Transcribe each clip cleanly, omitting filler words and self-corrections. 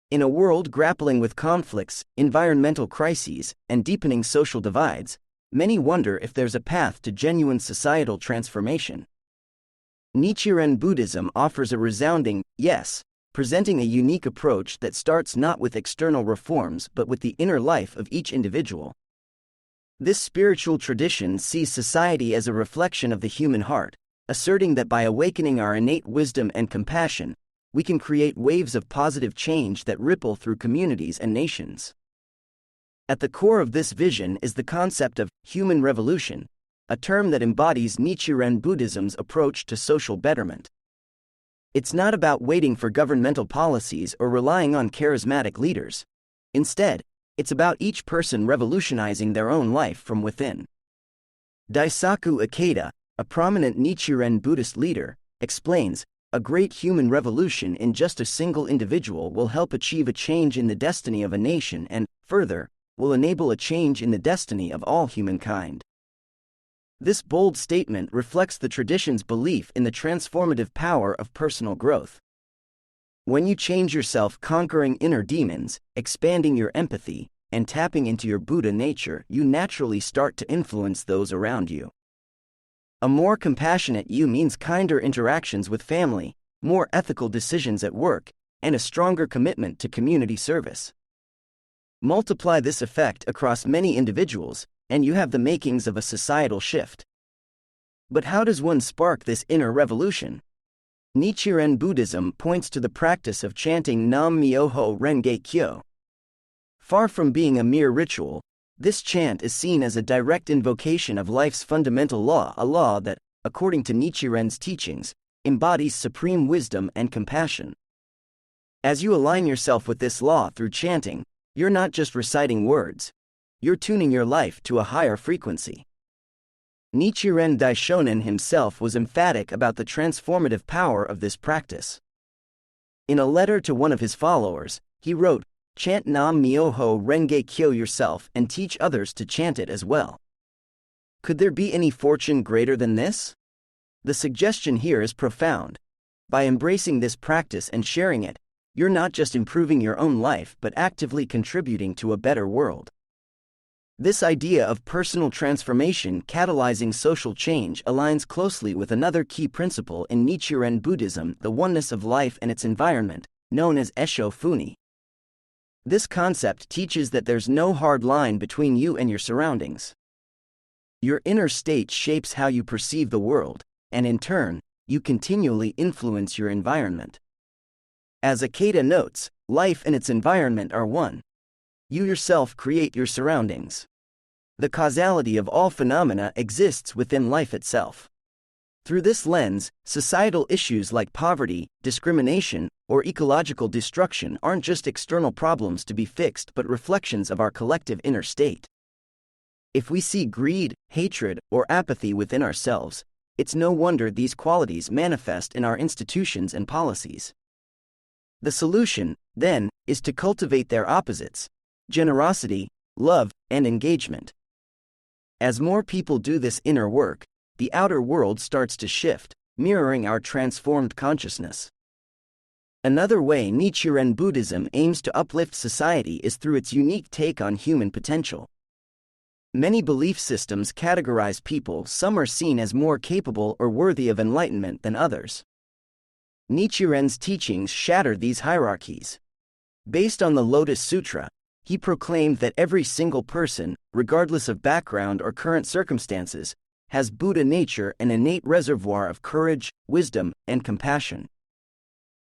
In a world grappling with conflicts, environmental crises, and deepening social divides, many wonder if there's a path to genuine societal transformation. Nichiren Buddhism offers a resounding yes, presenting a unique approach that starts not with external reforms but with the inner life of each individual. This spiritual tradition sees society as a reflection of the human heart, asserting that by awakening our innate wisdom and compassion, we can create waves of positive change that ripple through communities and nations. At the core of this vision is the concept of human revolution, a term that embodies Nichiren Buddhism's approach to social betterment. It's not about waiting for governmental policies or relying on charismatic leaders. Instead, it's about each person revolutionizing their own life from within. Daisaku Ikeda, a prominent Nichiren Buddhist leader, explains, "A great human revolution in just a single individual will help achieve a change in the destiny of a nation and, further, will enable a change in the destiny of all humankind." This bold statement reflects the tradition's belief in the transformative power of personal growth. When you change yourself, conquering inner demons, expanding your empathy, and tapping into your Buddha nature, you naturally start to influence those around you. A more compassionate you means kinder interactions with family, more ethical decisions at work, and a stronger commitment to community service. Multiply this effect across many individuals, and you have the makings of a societal shift. But how does one spark this inner revolution? Nichiren Buddhism points to the practice of chanting Nam Myoho Renge Kyo. Far from being a mere ritual, this chant is seen as a direct invocation of life's fundamental law, a law that, according to Nichiren's teachings, embodies supreme wisdom and compassion. As you align yourself with this law through chanting, you're not just reciting words. You're tuning your life to a higher frequency. Nichiren Daishonin himself was emphatic about the transformative power of this practice. In a letter to one of his followers, he wrote, "Chant Nam Myoho Renge Kyo yourself and teach others to chant it as well." Could there be any fortune greater than this? The suggestion here is profound. By embracing this practice and sharing it, you're not just improving your own life but actively contributing to a better world. This idea of personal transformation catalyzing social change aligns closely with another key principle in Nichiren Buddhism, the oneness of life and its environment, known as Esho Funi. This concept teaches that there's no hard line between you and your surroundings. Your inner state shapes how you perceive the world, and in turn, you continually influence your environment. As Ikeda notes, life and its environment are one. You yourself create your surroundings. The causality of all phenomena exists within life itself. Through this lens, societal issues like poverty, discrimination, or ecological destruction aren't just external problems to be fixed but reflections of our collective inner state. If we see greed, hatred, or apathy within ourselves, it's no wonder these qualities manifest in our institutions and policies. The solution, then, is to cultivate their opposites: generosity, love, and engagement. As more people do this inner work, the outer world starts to shift, mirroring our transformed consciousness. Another way Nichiren Buddhism aims to uplift society is through its unique take on human potential. Many belief systems categorize people. Some are seen as more capable or worthy of enlightenment than others. Nichiren's teachings shatter these hierarchies. Based on the Lotus Sutra, he proclaimed that every single person, regardless of background or current circumstances, has Buddha nature, an innate reservoir of courage, wisdom, and compassion.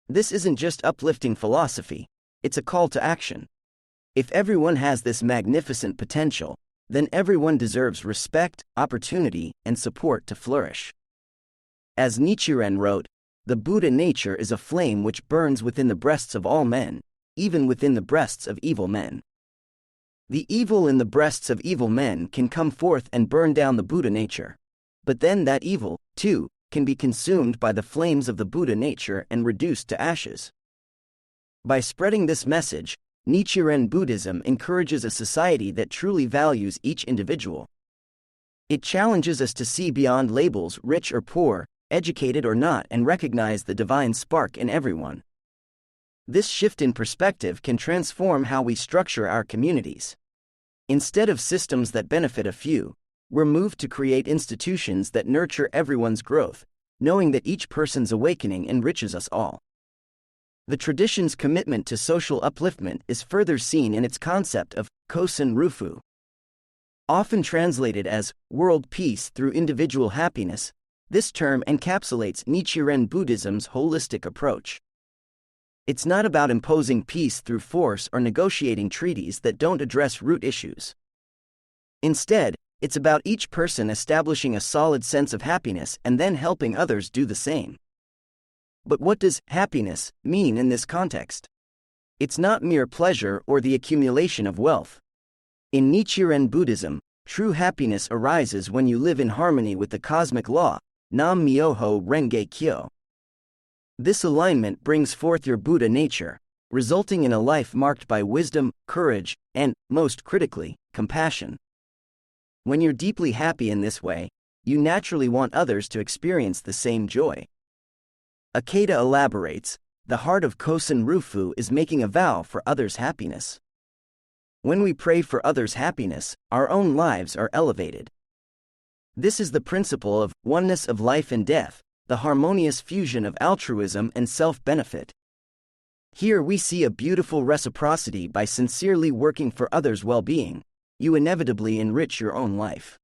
This isn't just uplifting philosophy, it's a call to action. If everyone has this magnificent potential, then everyone deserves respect, opportunity, and support to flourish. As Nichiren wrote, "The Buddha nature is a flame which burns within the breasts of all men, even within the breasts of evil men." The evil in the breasts of evil men can come forth and burn down the Buddha nature. But then that evil, too, can be consumed by the flames of the Buddha nature and reduced to ashes. By spreading this message, Nichiren Buddhism encourages a society that truly values each individual. It challenges us to see beyond labels, rich or poor, educated or not, and recognize the divine spark in everyone. This shift in perspective can transform how we structure our communities. Instead of systems that benefit a few, we're moved to create institutions that nurture everyone's growth, knowing that each person's awakening enriches us all. The tradition's commitment to social upliftment is further seen in its concept of Kosen Rufu. Often translated as world peace through individual happiness, this term encapsulates Nichiren Buddhism's holistic approach. It's not about imposing peace through force or negotiating treaties that don't address root issues. Instead, it's about each person establishing a solid sense of happiness and then helping others do the same. But what does happiness mean in this context? It's not mere pleasure or the accumulation of wealth. In Nichiren Buddhism, true happiness arises when you live in harmony with the cosmic law, Nam Myoho Renge Kyo. This alignment brings forth your Buddha nature, resulting in a life marked by wisdom, courage, and, most critically, compassion. When you're deeply happy in this way, you naturally want others to experience the same joy. Akeda elaborates, the heart of Kosen Rufu is making a vow for others' happiness. When we pray for others' happiness, our own lives are elevated. This is the principle of oneness of life and death, the harmonious fusion of altruism and self-benefit. Here we see a beautiful reciprocity. By sincerely working for others' well-being, you inevitably enrich your own life.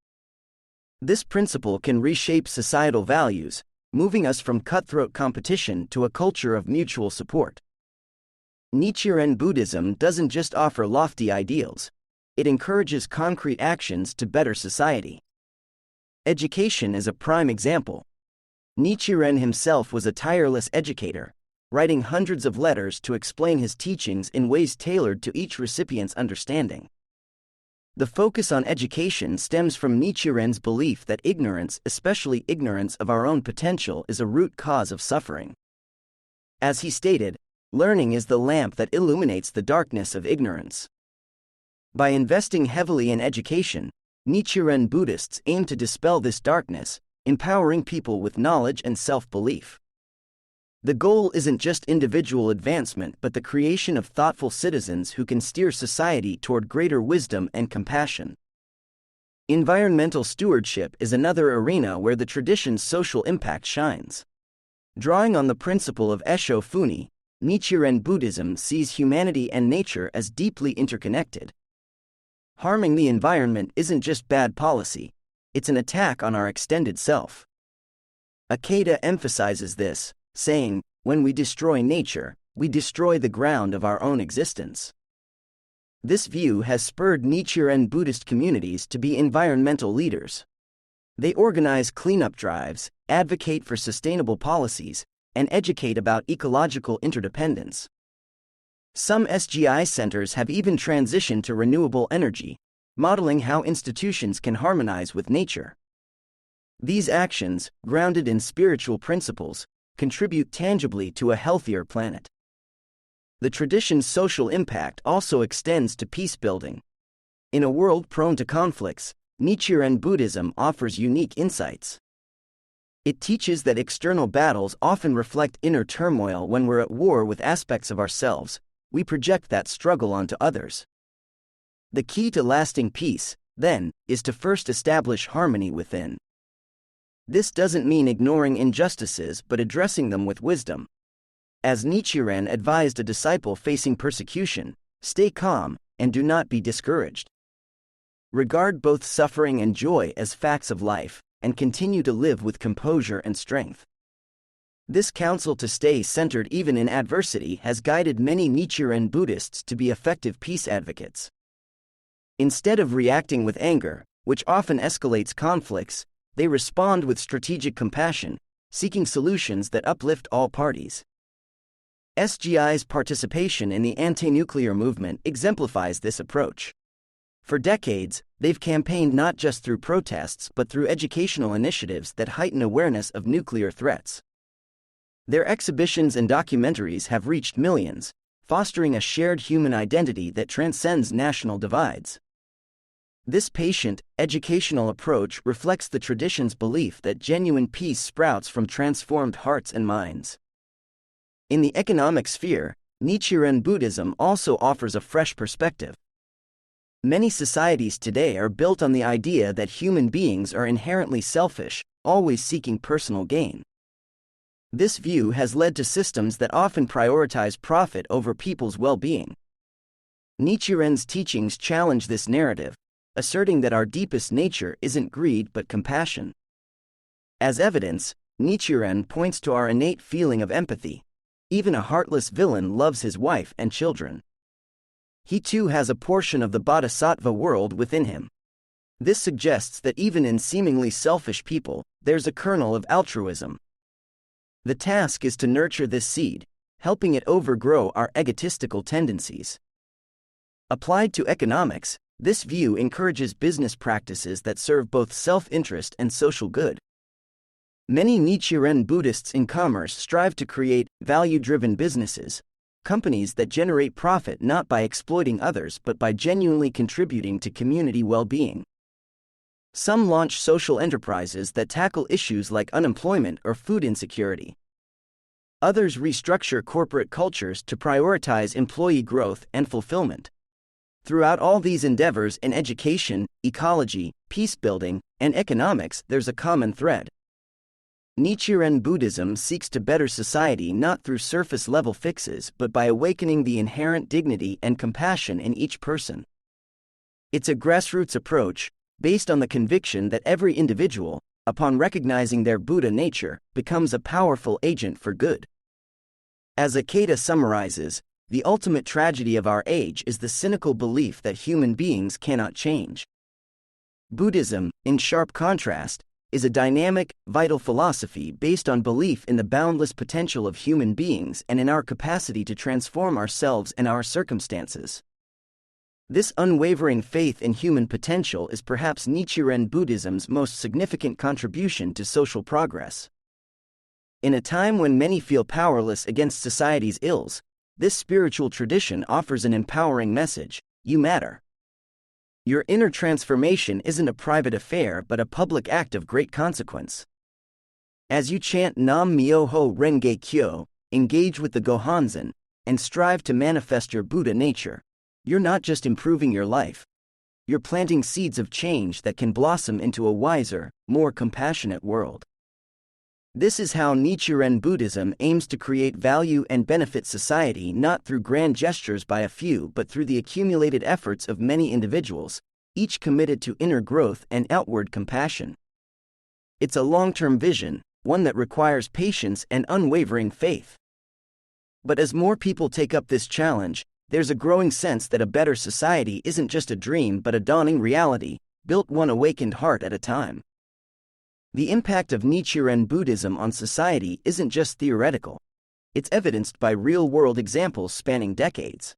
This principle can reshape societal values, moving us from cutthroat competition to a culture of mutual support. Nichiren Buddhism doesn't just offer lofty ideals, it encourages concrete actions to better society. Education is a prime example. Nichiren himself was a tireless educator, writing hundreds of letters to explain his teachings in ways tailored to each recipient's understanding. The focus on education stems from Nichiren's belief that ignorance, especially ignorance of our own potential, is a root cause of suffering. As he stated, learning is the lamp that illuminates the darkness of ignorance. By investing heavily in education, Nichiren Buddhists aim to dispel this darkness, empowering people with knowledge and self-belief. The goal isn't just individual advancement but the creation of thoughtful citizens who can steer society toward greater wisdom and compassion. Environmental stewardship is another arena where the tradition's social impact shines. Drawing on the principle of Esho Funi, Nichiren Buddhism sees humanity and nature as deeply interconnected. Harming the environment isn't just bad policy, it's an attack on our extended self. Akeda emphasizes this, saying, when we destroy nature, we destroy the ground of our own existence. This view has spurred Nichiren Buddhist communities to be environmental leaders. They organize cleanup drives, advocate for sustainable policies, and educate about ecological interdependence. Some SGI centers have even transitioned to renewable energy, modeling how institutions can harmonize with nature. These actions, grounded in spiritual principles, contribute tangibly to a healthier planet. The tradition's social impact also extends to peace-building. In a world prone to conflicts, Nichiren Buddhism offers unique insights. It teaches that external battles often reflect inner turmoil. When we're at war with aspects of ourselves, we project that struggle onto others. The key to lasting peace, then, is to first establish harmony within. This doesn't mean ignoring injustices but addressing them with wisdom. As Nichiren advised a disciple facing persecution, stay calm and do not be discouraged. Regard both suffering and joy as facts of life, and continue to live with composure and strength. This counsel to stay centered even in adversity has guided many Nichiren Buddhists to be effective peace advocates. Instead of reacting with anger, which often escalates conflicts, they respond with strategic compassion, seeking solutions that uplift all parties. SGI's participation in the anti-nuclear movement exemplifies this approach. For decades, they've campaigned not just through protests but through educational initiatives that heighten awareness of nuclear threats. Their exhibitions and documentaries have reached millions, fostering a shared human identity that transcends national divides. This patient, educational approach reflects the tradition's belief that genuine peace sprouts from transformed hearts and minds. In the economic sphere, Nichiren Buddhism also offers a fresh perspective. Many societies today are built on the idea that human beings are inherently selfish, always seeking personal gain. This view has led to systems that often prioritize profit over people's well-being. Nichiren's teachings challenge this narrative, asserting that our deepest nature isn't greed but compassion. As evidence, Nichiren points to our innate feeling of empathy. Even a heartless villain loves his wife and children. He too has a portion of the bodhisattva world within him. This suggests that even in seemingly selfish people, there's a kernel of altruism. The task is to nurture this seed, helping it overgrow our egotistical tendencies. Applied to economics, this view encourages business practices that serve both self-interest and social good. Many Nichiren Buddhists in commerce strive to create value-driven businesses, companies that generate profit not by exploiting others but by genuinely contributing to community well-being. Some launch social enterprises that tackle issues like unemployment or food insecurity. Others restructure corporate cultures to prioritize employee growth and fulfillment. Throughout all these endeavors in education, ecology, peace-building, and economics, there's a common thread. Nichiren Buddhism seeks to better society not through surface-level fixes but by awakening the inherent dignity and compassion in each person. It's a grassroots approach, based on the conviction that every individual, upon recognizing their Buddha nature, becomes a powerful agent for good. As Akeda summarizes, the ultimate tragedy of our age is the cynical belief that human beings cannot change. Buddhism, in sharp contrast, is a dynamic, vital philosophy based on belief in the boundless potential of human beings and in our capacity to transform ourselves and our circumstances. This unwavering faith in human potential is perhaps Nichiren Buddhism's most significant contribution to social progress. In a time when many feel powerless against society's ills, this spiritual tradition offers an empowering message: you matter. Your inner transformation isn't a private affair but a public act of great consequence. As you chant Nam Myoho Renge Kyo, engage with the Gohanzen, and strive to manifest your Buddha nature, you're not just improving your life. You're planting seeds of change that can blossom into a wiser, more compassionate world. This is how Nichiren Buddhism aims to create value and benefit society not through grand gestures by a few but through the accumulated efforts of many individuals, each committed to inner growth and outward compassion. It's a long-term vision, one that requires patience and unwavering faith. But as more people take up this challenge, there's a growing sense that a better society isn't just a dream but a dawning reality, built one awakened heart at a time. The impact of Nichiren Buddhism on society isn't just theoretical. It's evidenced by real-world examples spanning decades.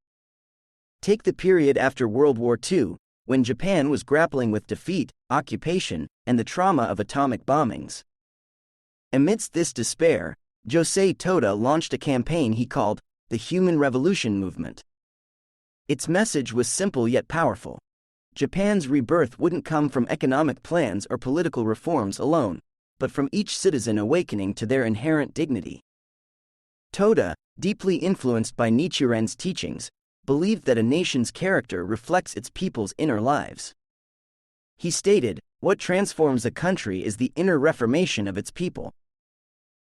Take the period after World War II, when Japan was grappling with defeat, occupation, and the trauma of atomic bombings. Amidst this despair, Josei Toda launched a campaign he called the Human Revolution Movement. Its message was simple yet powerful. Japan's rebirth wouldn't come from economic plans or political reforms alone, but from each citizen awakening to their inherent dignity. Toda, deeply influenced by Nichiren's teachings, believed that a nation's character reflects its people's inner lives. He stated, "What transforms a country is the inner reformation of its people."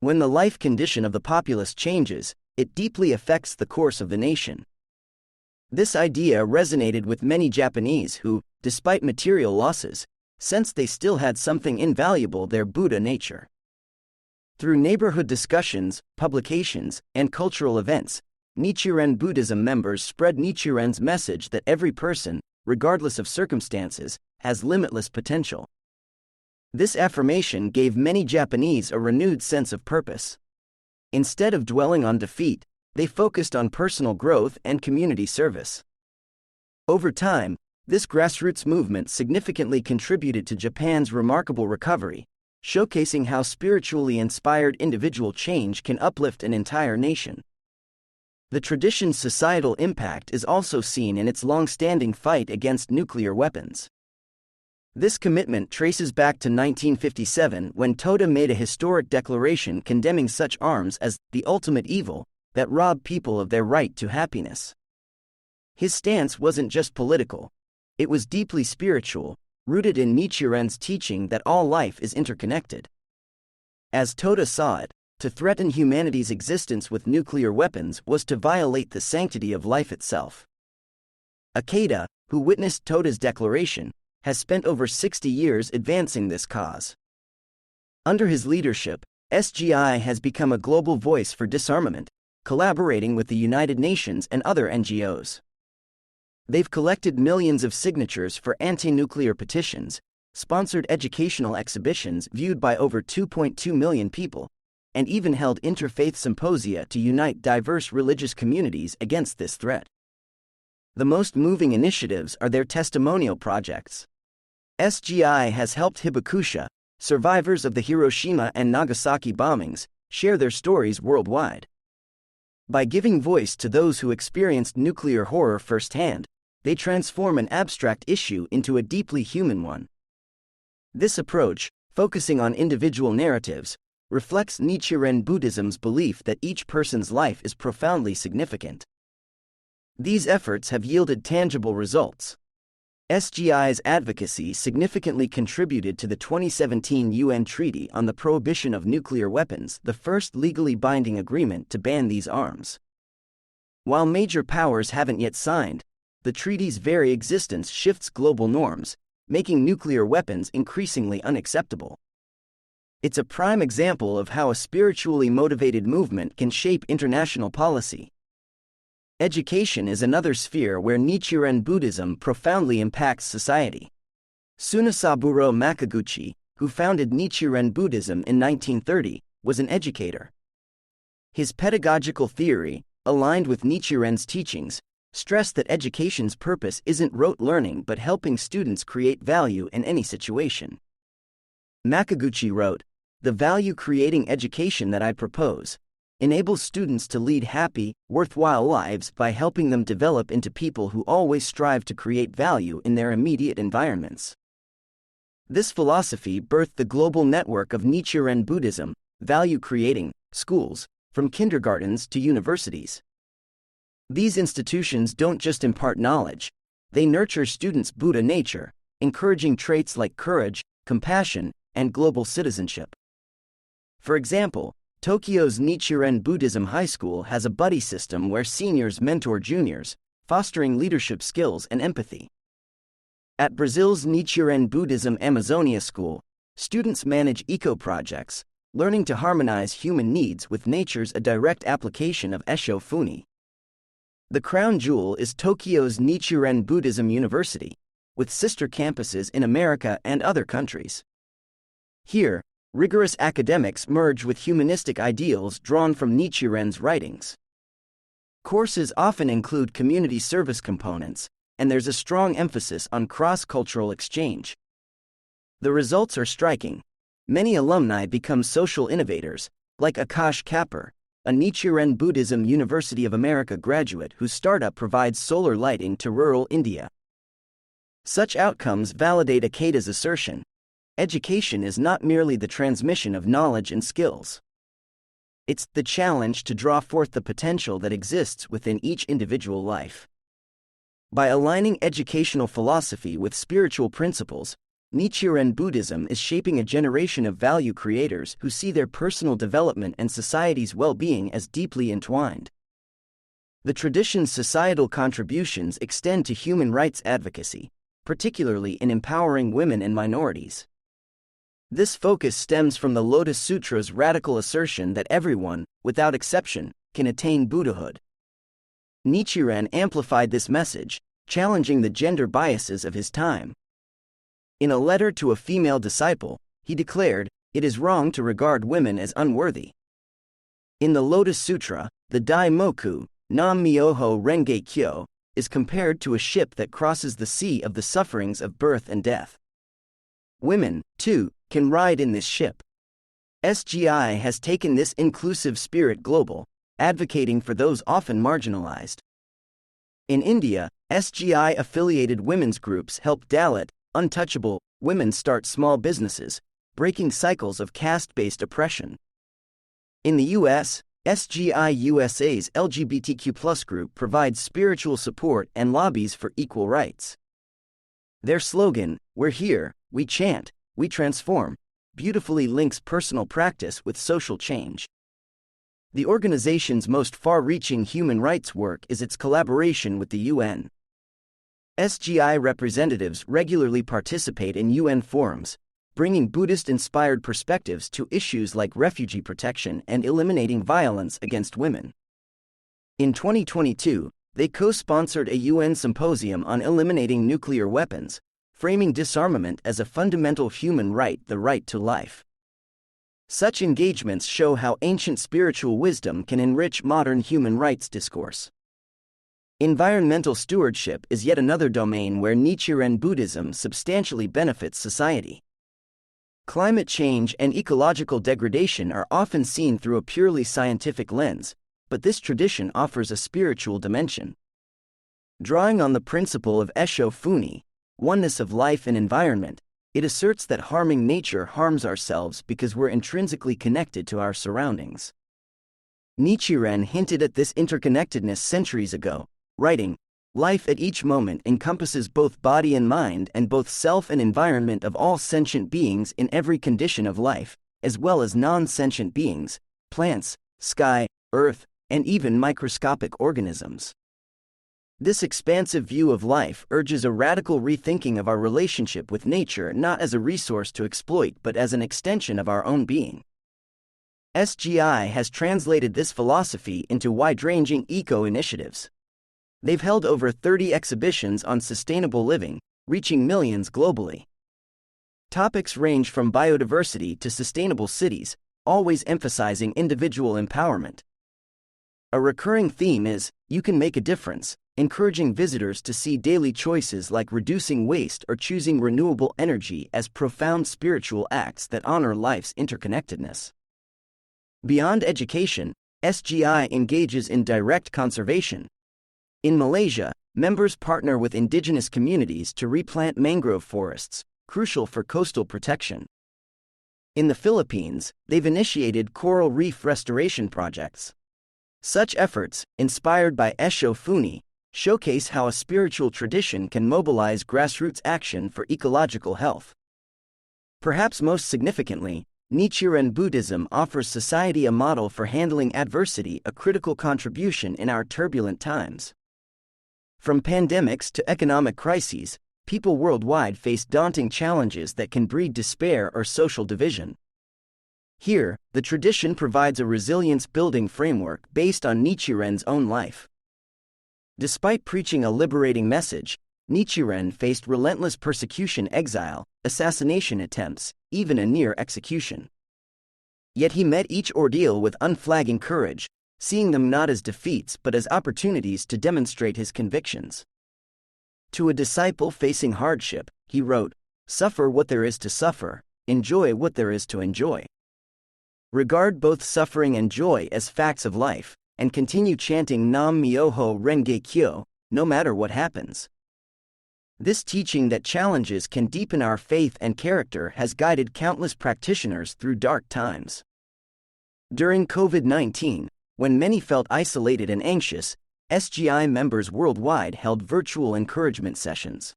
When the life condition of the populace changes, it deeply affects the course of the nation. This idea resonated with many Japanese who, despite material losses, sensed they still had something invaluable: their Buddha nature. Through neighborhood discussions, publications, and cultural events, Nichiren Buddhism members spread Nichiren's message that every person, regardless of circumstances, has limitless potential. This affirmation gave many Japanese a renewed sense of purpose. Instead of dwelling on defeat, they focused on personal growth and community service. Over time, this grassroots movement significantly contributed to Japan's remarkable recovery, showcasing how spiritually inspired individual change can uplift an entire nation. The tradition's societal impact is also seen in its long-standing fight against nuclear weapons. This commitment traces back to 1957 when Toda made a historic declaration condemning such arms as the ultimate evil, that rob people of their right to happiness. His stance wasn't just political, it was deeply spiritual, rooted in Nichiren's teaching that all life is interconnected. As Toda saw it, to threaten humanity's existence with nuclear weapons was to violate the sanctity of life itself. Ikeda, who witnessed Toda's declaration, has spent over 60 years advancing this cause. Under his leadership, SGI has become a global voice for disarmament, collaborating with the United Nations and other NGOs. They've collected millions of signatures for anti-nuclear petitions, sponsored educational exhibitions viewed by over 2.2 million people, and even held interfaith symposia to unite diverse religious communities against this threat. The most moving initiatives are their testimonial projects. SGI has helped Hibakusha, survivors of the Hiroshima and Nagasaki bombings, share their stories worldwide. By giving voice to those who experienced nuclear horror firsthand, they transform an abstract issue into a deeply human one. This approach, focusing on individual narratives, reflects Nichiren Buddhism's belief that each person's life is profoundly significant. These efforts have yielded tangible results. SGI's advocacy significantly contributed to the 2017 UN Treaty on the Prohibition of Nuclear Weapons, the first legally binding agreement to ban these arms. While major powers haven't yet signed, the treaty's very existence shifts global norms, making nuclear weapons increasingly unacceptable. It's a prime example of how a spiritually motivated movement can shape international policy. Education is another sphere where Nichiren Buddhism profoundly impacts society. Tsunasaburo Makaguchi, who founded Nichiren Buddhism in 1930, was an educator. His pedagogical theory, aligned with Nichiren's teachings, stressed that education's purpose isn't rote learning but helping students create value in any situation. Makaguchi wrote, "The value-creating education that I propose enables students to lead happy, worthwhile lives by helping them develop into people who always strive to create value in their immediate environments." This philosophy birthed the global network of Nichiren Buddhism, value-creating schools, from kindergartens to universities. These institutions don't just impart knowledge, they nurture students' Buddha nature, encouraging traits like courage, compassion, and global citizenship. For example, Tokyo's Nichiren Buddhism High School has a buddy system where seniors mentor juniors, fostering leadership skills and empathy. At Brazil's Nichiren Buddhism Amazonia School, students manage eco-projects, learning to harmonize human needs with nature's a direct application of Esho Funi. The crown jewel is Tokyo's Nichiren Buddhism University, with sister campuses in America and other countries. Here, rigorous academics merge with humanistic ideals drawn from Nichiren's writings. Courses often include community service components, and there's a strong emphasis on cross-cultural exchange. The results are striking. Many alumni become social innovators, like Akash Kapur, a Nichiren Buddhism University of America graduate whose startup provides solar lighting to rural India. Such outcomes validate Ikeda's assertion: education is not merely the transmission of knowledge and skills. It's the challenge to draw forth the potential that exists within each individual life. By aligning educational philosophy with spiritual principles, Nichiren Buddhism is shaping a generation of value creators who see their personal development and society's well-being as deeply entwined. The tradition's societal contributions extend to human rights advocacy, particularly in empowering women and minorities. This focus stems from the Lotus Sutra's radical assertion that everyone, without exception, can attain Buddhahood. Nichiren amplified this message, challenging the gender biases of his time. In a letter to a female disciple, he declared, "It is wrong to regard women as unworthy." In the Lotus Sutra, the Daimoku, Nam Myoho Renge Kyo, is compared to a ship that crosses the sea of the sufferings of birth and death. Women, too, can ride in this ship. SGI has taken this inclusive spirit global, advocating for those often marginalized. In India, SGI-affiliated women's groups help Dalit, untouchable, women start small businesses, breaking cycles of caste-based oppression. In the U.S., SGI USA's LGBTQ+ group provides spiritual support and lobbies for equal rights. Their slogan, "We're here, we chant, we transform," beautifully links personal practice with social change. The organization's most far-reaching human rights work is its collaboration with the UN. SGI representatives regularly participate in UN forums, bringing Buddhist-inspired perspectives to issues like refugee protection and eliminating violence against women. In 2022, they co-sponsored a UN symposium on eliminating nuclear weapons, framing disarmament as a fundamental human right, the right to life. Such engagements show how ancient spiritual wisdom can enrich modern human rights discourse. Environmental stewardship is yet another domain where Nichiren Buddhism substantially benefits society. Climate change and ecological degradation are often seen through a purely scientific lens, but this tradition offers a spiritual dimension. Drawing on the principle of Esho Funi, oneness of life and environment, it asserts that harming nature harms ourselves because we're intrinsically connected to our surroundings. Nichiren hinted at this interconnectedness centuries ago, writing, "Life at each moment encompasses both body and mind and both self and environment of all sentient beings in every condition of life, as well as non-sentient beings, plants, sky, earth, and even microscopic organisms." This expansive view of life urges a radical rethinking of our relationship with nature not as a resource to exploit but as an extension of our own being. SGI has translated this philosophy into wide-ranging eco-initiatives. They've held over 30 exhibitions on sustainable living, reaching millions globally. Topics range from biodiversity to sustainable cities, always emphasizing individual empowerment. A recurring theme is, "You can make a difference," encouraging visitors to see daily choices like reducing waste or choosing renewable energy as profound spiritual acts that honor life's interconnectedness. Beyond education, SGI engages in direct conservation. In Malaysia, members partner with indigenous communities to replant mangrove forests, crucial for coastal protection. In the Philippines, they've initiated coral reef restoration projects. Such efforts, inspired by Esho Funi, showcase how a spiritual tradition can mobilize grassroots action for ecological health. Perhaps most significantly, Nichiren Buddhism offers society a model for handling adversity, a critical contribution in our turbulent times. From pandemics to economic crises, people worldwide face daunting challenges that can breed despair or social division. Here, the tradition provides a resilience-building framework based on Nichiren's own life. Despite preaching a liberating message, Nichiren faced relentless persecution, exile, assassination attempts, even a near execution. Yet he met each ordeal with unflagging courage, seeing them not as defeats but as opportunities to demonstrate his convictions. To a disciple facing hardship, he wrote, "Suffer what there is to suffer, enjoy what there is to enjoy. Regard both suffering and joy as facts of life, and continue chanting Nam Myoho Renge Kyo, no matter what happens." This teaching that challenges can deepen our faith and character has guided countless practitioners through dark times. During COVID-19, when many felt isolated and anxious, SGI members worldwide held virtual encouragement sessions.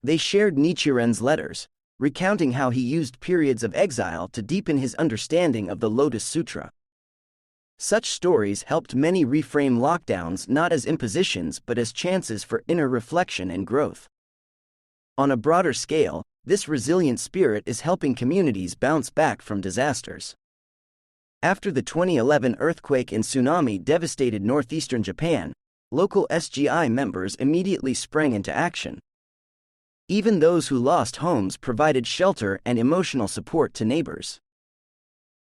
They shared Nichiren's letters, recounting how he used periods of exile to deepen his understanding of the Lotus Sutra. Such stories helped many reframe lockdowns not as impositions but as chances for inner reflection and growth. On a broader scale, this resilient spirit is helping communities bounce back from disasters. After the 2011 earthquake and tsunami devastated northeastern Japan, local SGI members immediately sprang into action. Even those who lost homes provided shelter and emotional support to neighbors.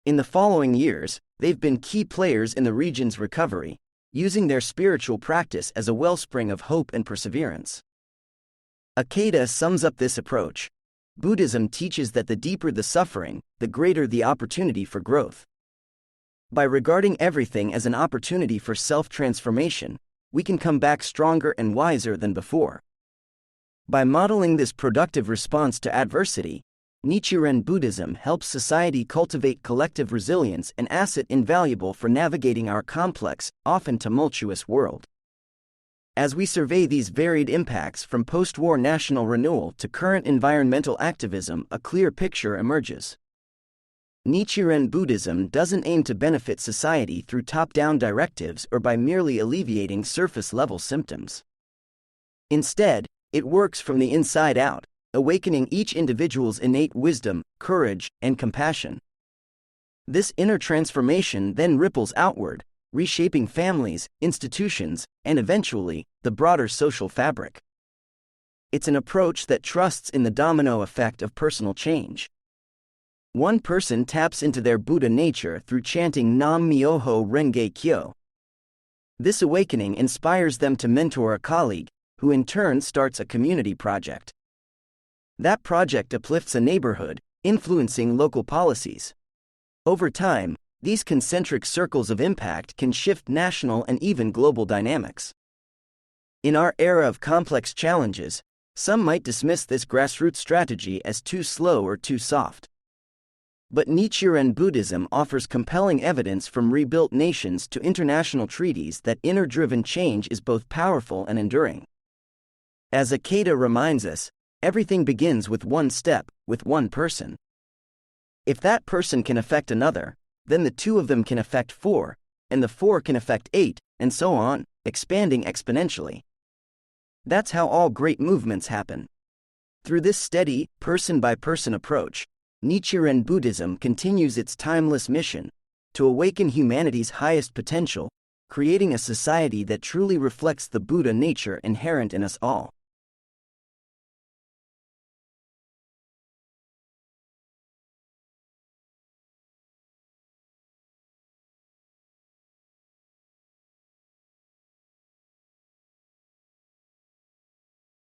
In the following years, they've been key players in the region's recovery, using their spiritual practice as a wellspring of hope and perseverance. Akeda sums up this approach. Buddhism teaches that the deeper the suffering, the greater the opportunity for growth. By regarding everything as an opportunity for self-transformation, we can come back stronger and wiser than before. By modeling this productive response to adversity, Nichiren Buddhism helps society cultivate collective resilience, an asset invaluable for navigating our complex, often tumultuous world. As we survey these varied impacts from post-war national renewal to current environmental activism, a clear picture emerges. Nichiren Buddhism doesn't aim to benefit society through top-down directives or by merely alleviating surface-level symptoms. Instead, it works from the inside out, awakening each individual's innate wisdom, courage, and compassion. This inner transformation then ripples outward, reshaping families, institutions, and eventually, the broader social fabric. It's an approach that trusts in the domino effect of personal change. One person taps into their Buddha nature through chanting Nam Myoho Renge Kyo. This awakening inspires them to mentor a colleague, who in turn starts a community project. That project uplifts a neighborhood, influencing local policies. Over time, these concentric circles of impact can shift national and even global dynamics. In our era of complex challenges, some might dismiss this grassroots strategy as too slow or too soft. But Nichiren Buddhism offers compelling evidence from rebuilt nations to international treaties that inner-driven change is both powerful and enduring. As Akeda reminds us, everything begins with one step, with one person. If that person can affect another, then the two of them can affect four, and the four can affect 8, and so on, expanding exponentially. That's how all great movements happen. Through this steady, person-by-person approach, Nichiren Buddhism continues its timeless mission to awaken humanity's highest potential, creating a society that truly reflects the Buddha nature inherent in us all.